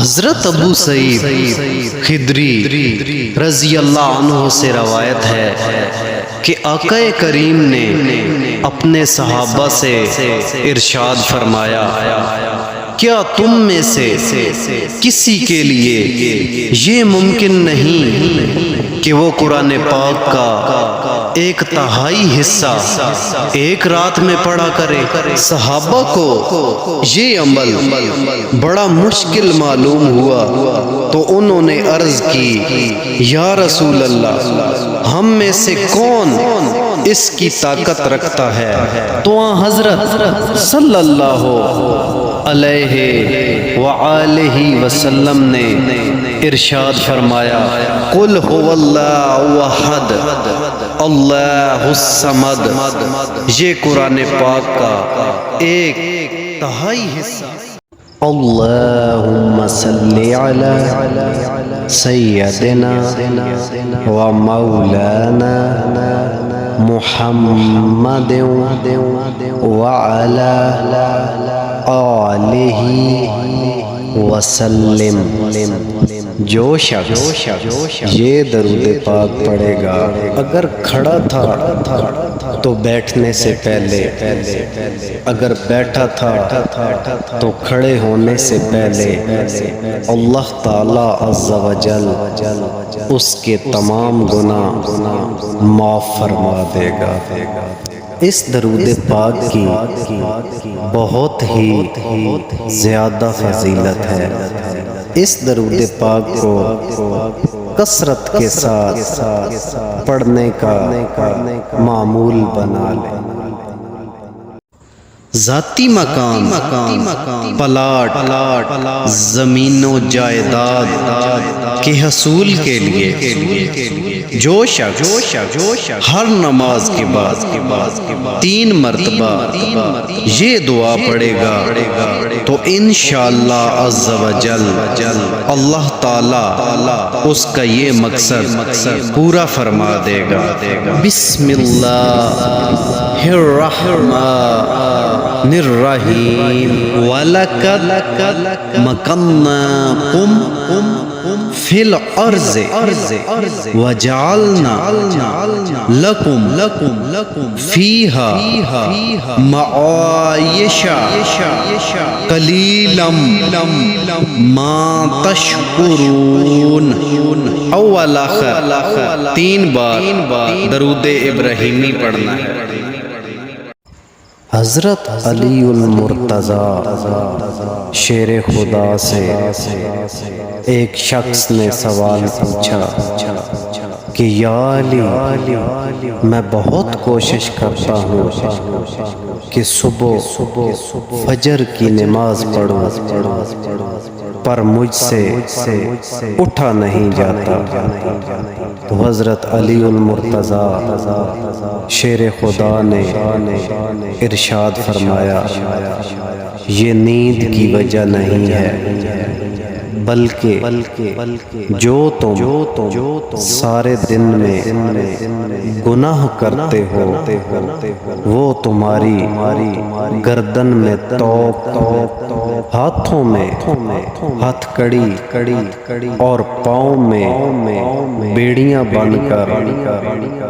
حضرت ابو سعید خدری رضی اللہ عنہ سے روایت ہے کہ آقا کریم نے اپنے صحابہ سے ارشاد فرمایا، کیا تم میں سے کسی کے لیے یہ ممکن نہیں کہ وہ قرآن پاک کا 1/3 حصہ ایک رات میں پڑھا کرے؟ صحابہ کو یہ عمل بڑا مشکل معلوم ہوا تو انہوں نے عرض کی، یا رسول اللہ، ہم میں سے کون اس کی طاقت رکھتا ہے؟ تو حضرت صلی اللہ علیہ وآلہ وسلم نے ارشاد فرمایا، قل هو اللہ احد اللہ الصمد، یہ قرآن پاک کا 1/3 حصہ۔ اللہم صلی علی سیدنا و مولانا محمد وعلی آلہ وسلم۔ جو شخص یہ درود پاک پڑھے گا، اگر کھڑا تھا تو بیٹھنے سے پہلے، اگر بیٹھا تھا تو کھڑے ہونے سے پہلے، اللہ تعالی عز و جل اس کے تمام گناہ معاف فرما دے گا۔ اس درود پاک کی بہت ہی زیادہ فضیلت ہے۔ اس درود پاک کو کثرت کے ساتھ پڑھنے کا معمول بنا لیں۔ ذاتی مقام، پلاٹ، زمین و جائیداد کے حصول کے لیے جو شخص ہر نماز کے بعد 3 مرتبہ یہ دعا پڑھے گا تو انشاءاللہ عز و جل اللہ تعالی اس کا یہ مقصد پورا فرما دے گا۔ بسم اللہ الرحمن الرحیم، وَلَقَدْ مَكَنَّاكُمْ فِي الْأَرْضِ وَجَعَلْنَا لَكُمْ فِيهَا مَعَائِشَ قَلِيلًا مَا تَشْكُرُونَ۔ اول آخر 3 بار درود ابراہیمی پڑھنا ہے۔ حضرت علی المرتضیٰ شیر خدا سے ایک شخص نے سوال پوچھا کہ یا علی، میں بہت کوشش کرتا ہوں کہ صبح فجر کی نماز پڑھوں، پر مجھ سے اٹھا نہیں جاتا۔ تو حضرت علی المرتضیٰ شیر خدا نے ارشاد فرمایا، یہ نیند کی وجہ نہیں ہے، بلکہ جو تم سارے دن میں گناہ کرتے ہو وہ تمہاری گردن میں توق، ہاتھوں میں ہتھ کڑی اور پاؤں میں بیڑیاں بن کر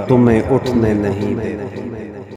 تمہیں اٹھنے نہیں دیتی۔